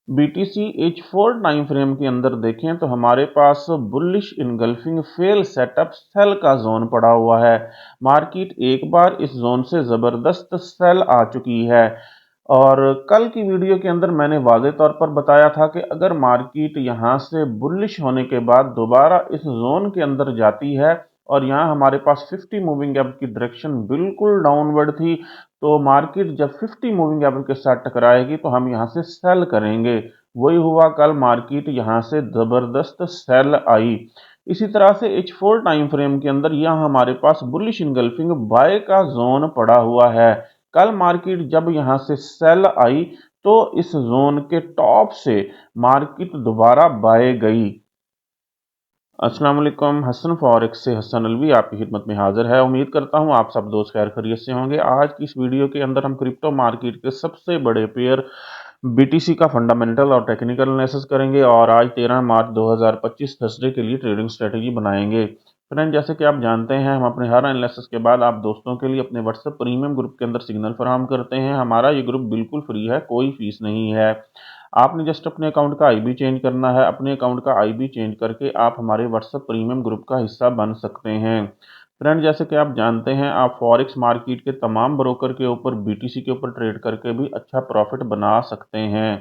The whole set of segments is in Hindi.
बीटीसी H4 टाइम फ्रेम के अंदर देखें तो हमारे पास bullish engulfing fail setup sell का जोन पड़ा हुआ है। मार्केट एक बार इस जोन से जबरदस्त सेल आ चुकी है और कल की वीडियो के अंदर मैंने वाज़े तौर पर बताया था कि अगर मार्केट यहां से बुलिश होने के बाद दोबारा इस जोन के अंदर जाती है और यहां हमारे पास 50 मूविंग एवरेज की डायरेक्शन बिल्कुल डाउनवर्ड थी, तो मार्केट जब 50 मूविंग एवरेज के साथ टकराएगी तो हम यहां से सेल करेंगे। वही हुआ, कल मार्केट यहां से जबरदस्त सेल आई। इसी तरह से H4 टाइम फ्रेम के अंदर यहां हमारे पास बुलिश इनगल्फिंग बाय का जोन पड़ा हुआ है। कल मार्केट जब यहां से सेल आई तो इस जोन के टॉप से मार्केट दोबारा बाय गई। अस्सलाम वालेकुम, हसन फॉरेक्स से हसन अलवी आपकी खिदमत में हाजिर है। उम्मीद करता हूं आप सब दोस्त खैर खैरियत से होंगे। आज की इस वीडियो के अंदर हम क्रिप्टो मार्केट के सबसे बड़े पेयर बीटीसी का फंडामेंटल और टेक्निकल एनालिसिस करेंगे और आज 13 मार्च 2025 थर्सडे के लिए ट्रेडिंग स्ट्रेटेजी बनाएंगे। फ्रेंड, जैसे कि आप जानते हैं, हम अपने हर एनालिसिस के बाद आप दोस्तों के लिए अपने व्हाट्सएप प्रीमियम ग्रुप के अंदर सिग्नल फराहम करते हैं। हमारा ये ग्रुप बिल्कुल फ्री है, कोई फीस नहीं है। आपने जस्ट अपने अकाउंट का आईबी चेंज करना है। अपने अकाउंट का आईबी चेंज करके आप हमारे व्हाट्सएप प्रीमियम ग्रुप का हिस्सा बन सकते हैं। फ्रेंड, जैसे कि आप जानते हैं, आप फॉरेक्स मार्केट के तमाम ब्रोकर के ऊपर बीटीसी के ऊपर ट्रेड करके भी अच्छा प्रॉफिट बना सकते हैं।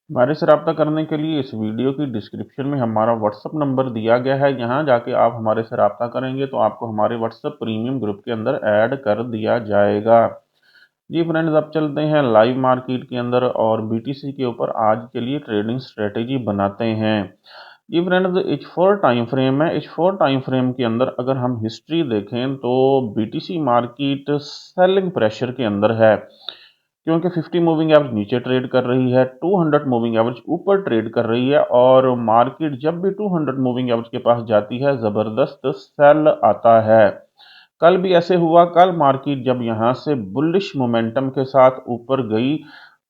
हमारे से रब्ता करने के लिए इस वीडियो की डिस्क्रिप्शन में हमारा व्हाट्सएप नंबर दिया गया है। यहाँ जाके आप हमारे से रब्ता करेंगे तो आपको हमारे व्हाट्सएप प्रीमियम ग्रुप के अंदर ऐड कर दिया जाएगा। जी फ्रेंड्स, अब चलते हैं लाइव मार्केट के अंदर और बीटीसी के ऊपर आज के लिए ट्रेडिंग स्ट्रेटेजी बनाते हैं। जी फ्रेंड्स, H4 टाइम फ्रेम है। H4 टाइम फ्रेम के अंदर अगर हम हिस्ट्री देखें तो बीटीसी मार्केट सेलिंग प्रेशर के अंदर है, क्योंकि 50 मूविंग एवरेज नीचे ट्रेड कर रही है, 200 मूविंग एवरेज ऊपर ट्रेड कर रही है और मार्केट जब भी 200 मूविंग एवरेज के पास जाती है जबरदस्त सेल आता है। कल भी ऐसे हुआ। कल मार्केट जब यहां से बुलिश मोमेंटम के साथ ऊपर गई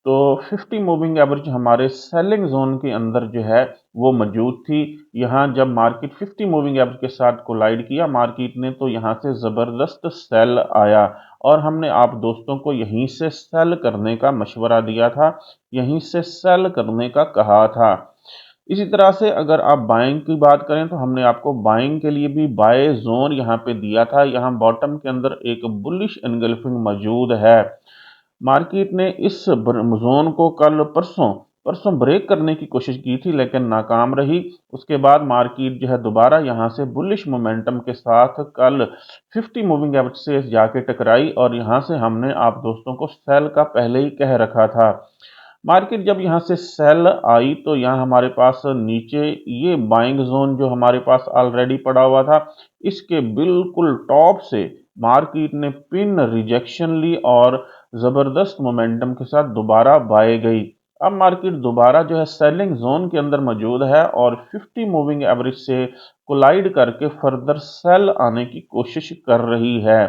तो 50 मूविंग एवरेज हमारे सेलिंग जोन के अंदर जो है वो मौजूद थी। यहां जब मार्केट 50 मूविंग एवरेज के साथ कोलाइड किया मार्केट ने, तो यहां से जबरदस्त सेल आया और हमने आप दोस्तों को यहीं से सेल करने का मशवरा दिया था, यहीं से सेल करने का कहा था। इसी तरह से अगर आप बाइंग की बात करें तो हमने आपको बाइंग के लिए भी बाय जोन यहाँ पे दिया था। यहाँ बॉटम के अंदर एक बुलिश एनगल्फिंग मौजूद है। मार्केट ने इस जोन को कल परसों परसों ब्रेक करने की कोशिश की थी लेकिन नाकाम रही। उसके बाद मार्केट जो है दोबारा यहाँ से बुलिश मोमेंटम के साथ कल 50 मूविंग एवरेज से जाके टकराई और यहाँ से हमने आप दोस्तों को सेल का पहले ही कह रखा था। मार्केट जब यहाँ से सेल आई तो यहाँ हमारे पास नीचे ये बाइंग जोन जो हमारे पास ऑलरेडी पड़ा हुआ था, इसके बिल्कुल टॉप से मार्केट ने पिन रिजेक्शन ली और जबरदस्त मोमेंटम के साथ दोबारा बाय गई। अब मार्केट दोबारा जो है सेलिंग जोन के अंदर मौजूद है और 50 मूविंग एवरेज से कोलाइड करके फर्दर सेल आने की कोशिश कर रही है।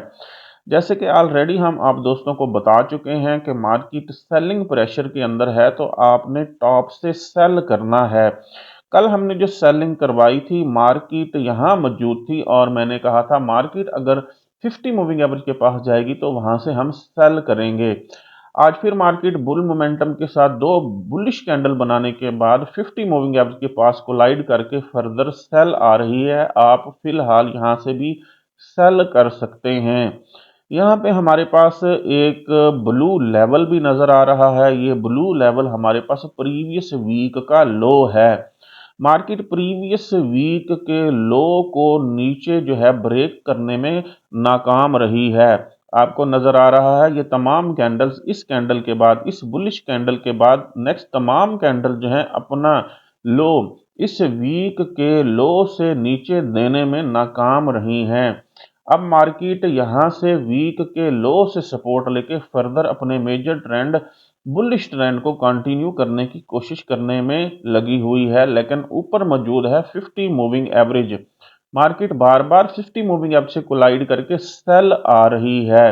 जैसे कि ऑलरेडी हम आप दोस्तों को बता चुके हैं कि मार्केट सेलिंग प्रेशर के अंदर है तो आपने टॉप से सेल करना है। कल हमने जो सेलिंग करवाई थी मार्केट यहाँ मौजूद थी और मैंने कहा था मार्केट अगर 50 मूविंग एवरेज के पास जाएगी तो वहां से हम सेल करेंगे। आज फिर मार्केट बुल मोमेंटम के साथ दो बुलिश कैंडल बनाने के बाद 50 मूविंग एवरेज के पास कोलाइड करके फर्दर सेल आ रही है। आप फिलहाल यहां से भी सेल कर सकते हैं। यहाँ पे हमारे पास एक ब्लू लेवल भी नजर आ रहा है। ये ब्लू लेवल हमारे पास प्रीवियस वीक का लो है। मार्केट प्रीवियस वीक के लो को नीचे जो है ब्रेक करने में नाकाम रही है। आपको नजर आ रहा है ये तमाम कैंडल्स इस कैंडल के बाद, इस बुलिश कैंडल के बाद नेक्स्ट तमाम कैंडल जो है अपना लो इस वीक के लो से नीचे देने में नाकाम रही हैं। अब मार्केट यहां से वीक के लो से सपोर्ट लेके फर्दर अपने मेजर ट्रेंड बुलिश ट्रेंड को कंटिन्यू करने की कोशिश करने में लगी हुई है, लेकिन ऊपर मौजूद है 50 मूविंग एवरेज। मार्केट बार बार 50 मूविंग एवरेज से कोलाइड करके सेल आ रही है।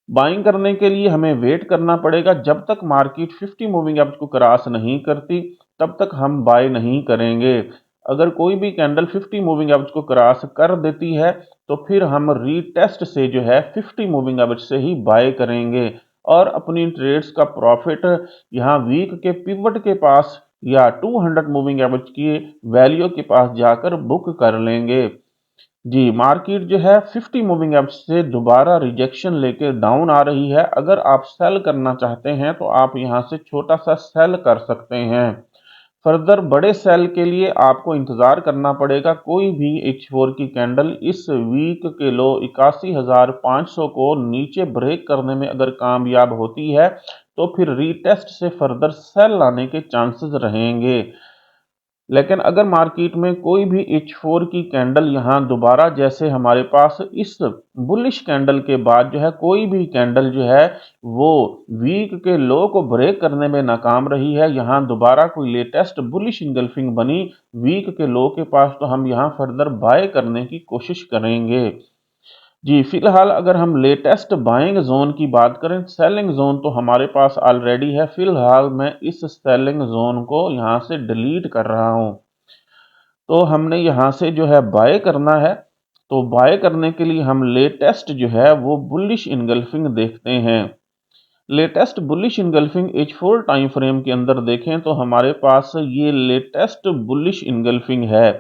बाइंग करने के लिए हमें वेट करना पड़ेगा। जब तक मार्केट 50 मूविंग एवरेज को क्रॉस नहीं करती तब तक हम बाय नहीं करेंगे। अगर कोई भी कैंडल 50 मूविंग एवरेज को क्रॉस कर देती है तो फिर हम रीटेस्ट से जो है 50 मूविंग एवरेज से ही बाय करेंगे। और अपनी ट्रेड्स का प्रॉफिट यहाँ वीक के पिवट के पास या 200 मूविंग एवरेज की वैल्यू के पास जाकर बुक कर लेंगे। जी, मार्केट जो है 50 मूविंग एवरेज से दोबारा रिजेक्शन लेके डाउन आ रही है। अगर आप सेल करना चाहते हैं तो आप यहां से छोटा सा सेल कर सकते हैं। फर्दर बड़े सेल के लिए आपको इंतजार करना पड़ेगा। कोई भी H4 की कैंडल इस वीक के लो 81,500 को नीचे ब्रेक करने में अगर कामयाब होती है तो फिर रीटेस्ट से फर्दर सेल लाने के चांसेस रहेंगे। लेकिन अगर मार्केट में कोई भी H4 की कैंडल यहाँ दोबारा, जैसे हमारे पास इस बुलिश कैंडल के बाद जो है कोई भी कैंडल जो है वो वीक के लो को ब्रेक करने में नाकाम रही है, यहाँ दोबारा कोई लेटेस्ट बुलिश इंगल्फिंग बनी वीक के लो के पास, तो हम यहाँ फर्दर बाय करने की कोशिश करेंगे। जी, फिलहाल अगर हम लेटेस्ट बाइंग जोन की बात करें, सेलिंग जोन तो हमारे पास ऑलरेडी है। फिलहाल मैं इस सेलिंग जोन को यहाँ से डिलीट कर रहा हूँ। तो हमने यहाँ से जो है बाय करना है, तो बाय करने के लिए हम लेटेस्ट जो है वो बुलिश इनगल्फिंग देखते हैं। Latest bullish engulfing H4 time frame के अंदर देखें तो हमारे पास ये लेटेस्ट बुलिश इनगल्फिंग है,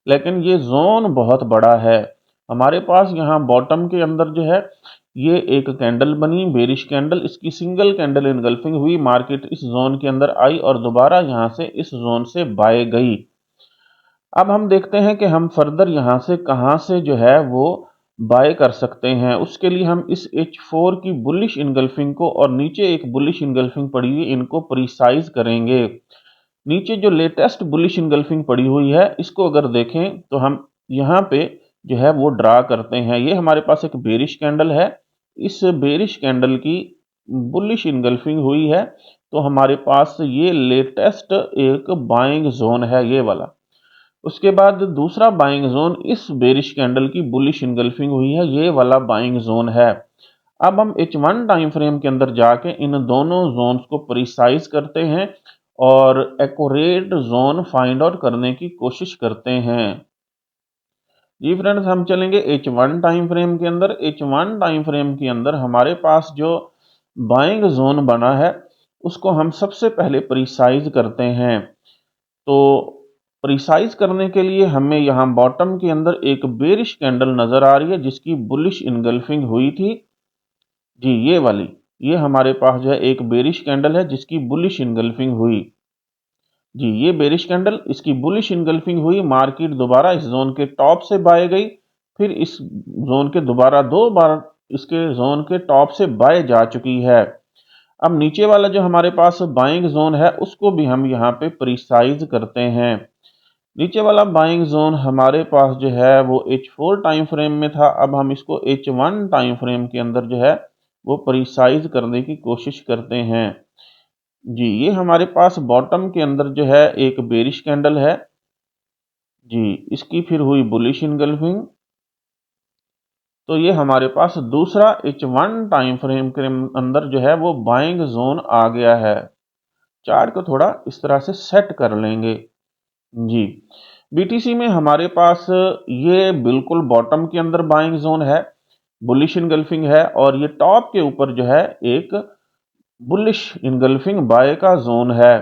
लेकिन ये जोन बहुत बड़ा है। हमारे पास यहाँ बॉटम के अंदर जो है ये एक कैंडल बनी, बेरिश कैंडल, इसकी सिंगल कैंडल इनगल्फिंग हुई, मार्केट इस जोन के अंदर आई और दोबारा यहाँ से इस जोन से बाय गई। अब हम देखते हैं कि हम फर्दर यहाँ से कहाँ से जो है वो बाय कर सकते हैं। उसके लिए हम इस H4 की बुलिश इनगल्फिंग को और नीचे एक बुलिश इनगल्फिंग पड़ी हुई, इनको प्रिसाइज करेंगे। नीचे जो लेटेस्ट बुलिश इनगल्फिंग पड़ी हुई है इसको अगर देखें तो हम यहाँ पे जो है वो ड्रा करते हैं। ये हमारे पास एक बेरिश कैंडल है, इस बेरिश कैंडल की बुलिश इनगल्फिंग हुई है, तो हमारे पास ये लेटेस्ट एक बाइंग जोन है, ये वाला। उसके बाद दूसरा बाइंग जोन इस बेरिश कैंडल की बुलिश इनगल्फिंग हुई है, ये वाला बाइंग जोन है। अब हम H1 टाइम फ्रेम के अंदर जाके इन दोनों जोन्स को प्रिसाइज करते हैं और एक्यूरेट जोन फाइंड आउट करने की कोशिश करते हैं। जी फ्रेंड्स, हम चलेंगे H1 टाइम फ्रेम के अंदर। H1 टाइम फ्रेम के अंदर हमारे पास जो बाइंग जोन बना है उसको हम सबसे पहले प्रिसाइज करते हैं। तो प्रिसाइज करने के लिए हमें यहाँ बॉटम के अंदर एक बेरिश कैंडल नजर आ रही है जिसकी बुलिश इनगल्फिंग हुई थी। जी, ये वाली, ये हमारे पास जो है एक बेरिश कैंडल है जिसकी बुलिश इनगल्फिंग हुई। जी, ये बेरिश कैंडल, इसकी बुलिश इनगल्फिंग हुई, मार्केट दोबारा इस जोन के टॉप से बाय गई, फिर इस जोन के दोबारा दो बार इसके जोन के टॉप से बाय जा चुकी है। अब नीचे वाला जो हमारे पास बाइंग जोन है उसको भी हम यहाँ पे प्रिसाइज करते हैं। नीचे वाला बाइंग जोन हमारे पास जो है वो H4 टाइम फ्रेम में था, अब हम इसको H1 टाइम फ्रेम के अंदर जो है वो प्रिसाइज करने की कोशिश करते हैं। जी, ये हमारे पास बॉटम के अंदर जो है एक बेरिश कैंडल है। जी, इसकी फिर हुई बुलिश इनगल्फिंग, तो ये हमारे पास दूसरा H1 टाइम फ्रेम के अंदर जो है वो बाइंग जोन आ गया है। चार्ट को थोड़ा इस तरह से सेट कर लेंगे। जी, बीटीसी में हमारे पास ये बिल्कुल बॉटम के अंदर बाइंग जोन है, बुलिश इनगल्फिंग है, और ये टॉप के ऊपर जो है एक बुलिश इनगल्फिंग बाय का जोन है।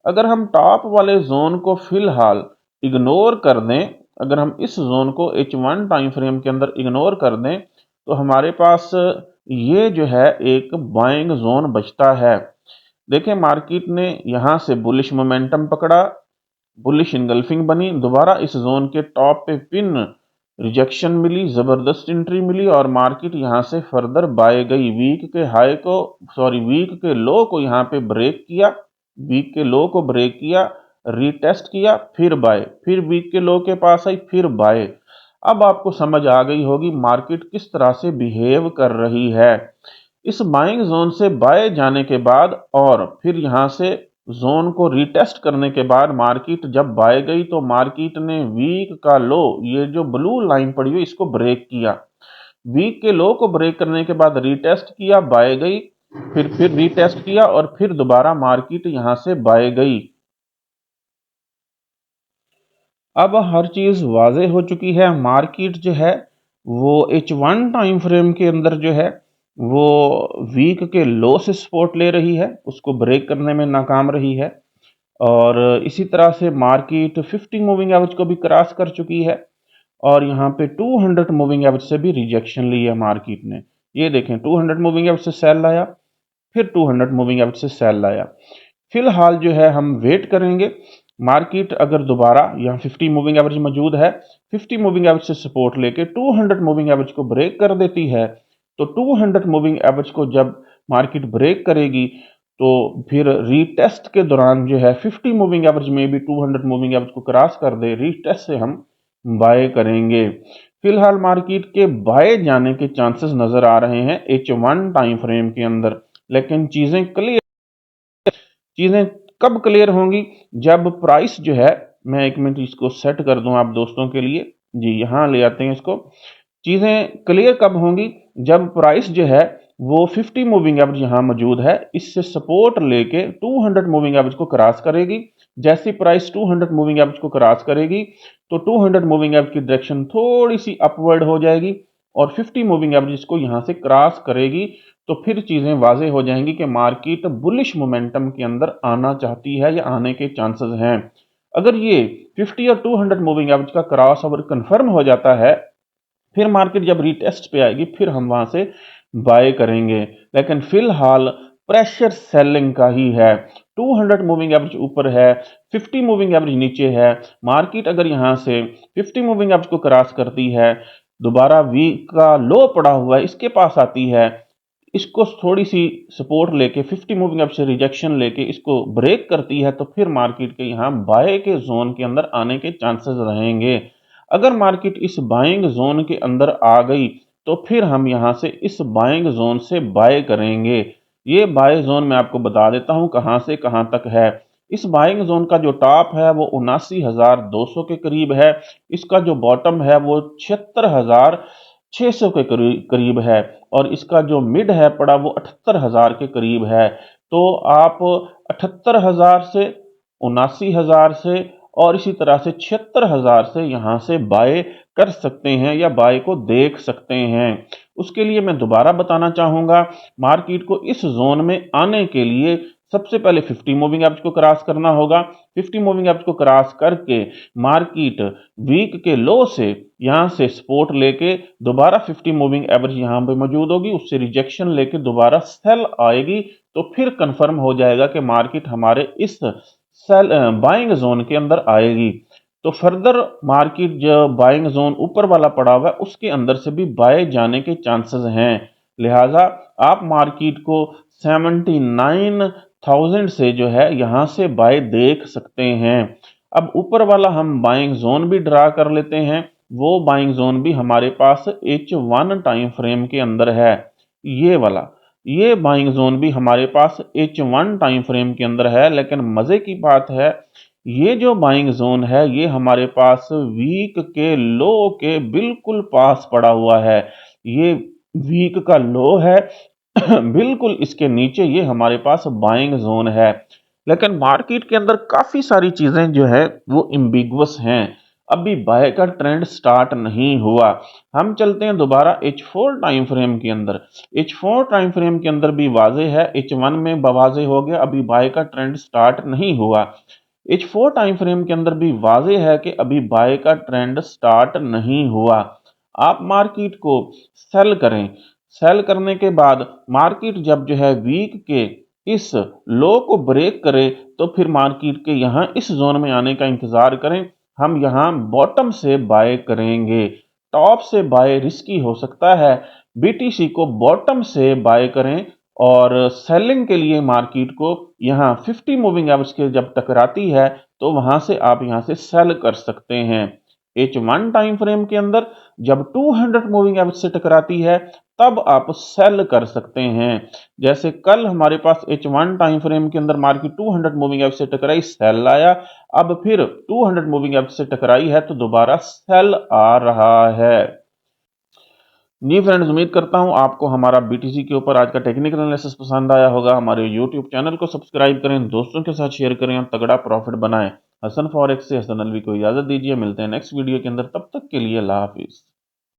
अगर हम टॉप वाले जोन को फिलहाल इग्नोर कर दें, अगर हम इस जोन को H1 टाइम फ्रेम के अंदर इग्नोर कर दें तो हमारे पास ये जो है एक बाइंग जोन बचता है। देखें, मार्केट ने यहाँ से बुलिश मोमेंटम पकड़ा, बुलिश इनगल्फिंग बनी, दोबारा इस जोन के टॉप पे पिन रिजेक्शन मिली, जबरदस्त एंट्री मिली और मार्केट यहां से फर्दर बाय गई। वीक के लो को यहां पे ब्रेक किया, वीक के लो को ब्रेक किया, रीटेस्ट किया, फिर बाय, फिर वीक के लो के पास आई, फिर बाय। अब आपको समझ आ गई होगी मार्केट किस तरह से बिहेव कर रही है। इस बाइंग जोन से बाय जाने के बाद और फिर यहां से जोन को रीटेस्ट करने के बाद मार्केट जब बाय गई तो मार्केट ने वीक का लो, ये जो ब्लू लाइन पड़ी हुई, इसको ब्रेक किया। वीक के लो को ब्रेक करने के बाद रीटेस्ट किया, बाय गई, फिर रीटेस्ट किया और फिर दोबारा मार्केट यहां से बाय गई। अब हर चीज वाजे हो चुकी है। मार्केट जो है वो H1 टाइम फ्रेम के अंदर जो है वो वीक के लो से सपोर्ट ले रही है, उसको ब्रेक करने में नाकाम रही है। और इसी तरह से मार्केट 50 मूविंग एवरेज को भी क्रॉस कर चुकी है और यहाँ पे 200 मूविंग एवरेज से भी रिजेक्शन ली है मार्केट ने। ये देखें 200 मूविंग एवरेज से सेल लाया, फिर 200 मूविंग एवरेज से सेल लाया। फिलहाल जो है हम वेट करेंगे, मार्केट अगर दोबारा यहाँ 50 मूविंग एवरेज मौजूद है, 50 मूविंग एवरेज से सपोर्ट लेके 200 मूविंग एवरेज को ब्रेक कर देती है, तो 200 मूविंग एवरेज को जब मार्केट ब्रेक करेगी तो फिर रीटेस्ट के दौरान जो है 50 मूविंग एवरेज में भी 200 मूविंग एवरेज को क्रॉस कर दे, रीटेस्ट से हम बाय करेंगे। फिलहाल मार्केट के बाय जाने के चांसेस नजर आ रहे हैं H1 टाइम फ्रेम के अंदर, लेकिन चीजें कब क्लियर होंगी? जब प्राइस जो है, मैं एक मिनट इसको सेट कर दूं आप दोस्तों के लिए, जी यहां ले आते हैं इसको। चीजें क्लियर कब होंगी? जब प्राइस जो है वो 50 मूविंग एवरेज यहां मौजूद है, इससे सपोर्ट लेके 200 मूविंग एवरेज को क्रॉस करेगी। जैसी प्राइस 200 मूविंग एवरेज को क्रॉस करेगी तो 200 मूविंग एवरेज की डायरेक्शन थोड़ी सी अपवर्ड हो जाएगी और 50 मूविंग एवरेज को यहां से क्रॉस करेगी, तो फिर चीजें वाजे हो जाएंगी कि मार्केट बुलिश मोमेंटम के अंदर आना चाहती है या आने के चांसेस हैं। अगर ये 50 और 200 मूविंग एवरेज का क्रॉस ओवर कंफर्म हो जाता है, फिर मार्केट जब रीटेस्ट पे आएगी फिर हम वहां से बाय करेंगे। लेकिन फिलहाल प्रेशर सेलिंग का ही है, 200 मूविंग एवरेज ऊपर है, 50 मूविंग एवरेज नीचे है। मार्केट अगर यहां से 50 मूविंग एवरेज को क्रॉस करती है, दोबारा वीक का लो पड़ा हुआ है इसके पास आती है, इसको थोड़ी सी सपोर्ट लेके 50 मूविंग एवरेज से रिजेक्शन लेके इसको ब्रेक करती है, तो फिर मार्केट के यहाँ बाय के जोन के अंदर आने के चांसेस रहेंगे। अगर मार्केट इस बाइंग जोन के अंदर आ गई तो फिर हम यहां से इस बाइंग जोन से बाय करेंगे। ये बाय जोन मैं आपको बता देता हूं कहां से कहां तक है। इस बाइंग जोन का जो टॉप है वो 79,200 के करीब है, इसका जो बॉटम है वो 76,600 के करीब है और इसका जो मिड है पड़ा वो 78,000 के करीब है। तो आप 78,000 से, 79,000 से और इसी तरह से 76,000 से यहां से बाय कर सकते हैं या बाय को देख सकते हैं। उसके लिए मैं दोबारा बताना चाहूंगा, मार्केट को इस जोन में आने के लिए सबसे पहले 50 मूविंग एवरेज को क्रॉस करना होगा। 50 मूविंग एवरेज को क्रॉस करके मार्केट वीक के लो से यहां से सपोर्ट लेके दोबारा 50 मूविंग एवरेज यहां पे मौजूद होगी, उससे रिजेक्शन लेके दोबारा सेल आएगी, तो फिर कंफर्म हो जाएगा कि मार्केट हमारे इस सेल बाइंग जोन के अंदर आएगी। तो फर्दर मार्केट जो बाइंग जोन ऊपर वाला पड़ा हुआ है उसके अंदर से भी बाय जाने के चांसेस हैं। लिहाजा आप मार्केट को 79,000 से जो है यहां से बाय देख सकते हैं। अब ऊपर वाला हम बाइंग जोन भी ड्रा कर लेते हैं, वो बाइंग जोन भी हमारे पास H1 टाइम फ्रेम के अंदर है। ये वाला, ये बाइंग जोन भी हमारे पास H1 टाइम फ्रेम के अंदर है। लेकिन मजे की बात है, ये जो बाइंग जोन है ये हमारे पास वीक के लो के बिल्कुल पास पड़ा हुआ है। ये वीक का लो है बिल्कुल इसके नीचे ये हमारे पास बाइंग जोन है। लेकिन मार्केट के अंदर काफी सारी चीजें जो है वो एम्बिगुअस हैं, अभी बाय का ट्रेंड स्टार्ट नहीं हुआ। हम चलते हैं दोबारा H4 टाइम फ्रेम के अंदर। H4 टाइम फ्रेम के अंदर भी वाजे है, H1 में वाजे हो गया, अभी बाय का ट्रेंड स्टार्ट नहीं हुआ। H4 टाइम फ्रेम के अंदर भी वाजे है कि अभी बाय का ट्रेंड स्टार्ट नहीं हुआ। आप मार्केट को सेल करें, सेल करने के बाद मार्केट जब जो है वीक के इस लो को ब्रेक करे तो फिर मार्केट के यहां इस जोन में आने का इंतजार करें। हम यहां बॉटम से बाय करेंगे, टॉप से बाय रिस्की हो सकता है। बीटीसी को बॉटम से बाय करें और सेलिंग के लिए मार्केट को यहां 50 मूविंग एवरेज के जब टकराती है तो वहां से आप यहां से सेल कर सकते हैं। H1 टाइम फ्रेम के अंदर जब 200 मूविंग एवरेज से टकराती है तब आप सेल कर सकते हैं। जैसे कल हमारे पास H1 टाइम फ्रेम के अंदर मार्केट 200 मूविंग एवरेज से टकराई, सेल आया। अब फिर 200 मूविंग एवरेज से टकराई है तो दोबारा सेल आ रहा है। जी फ्रेंड्स, उम्मीद करता हूं आपको हमारा बीटीसी के ऊपर आज का टेक्निकल एनालिसिस पसंद आया होगा। हमारे यूट्यूब चैनल को सब्सक्राइब करें, दोस्तों के साथ शेयर करें और तगड़ा प्रॉफिट बनाएं। हसन फॉरेक्स से हसन अलवी को इजाजत दीजिए, मिलते हैं नेक्स्ट वीडियो के अंदर, तब तक के लिए अल्लाह हाफिज।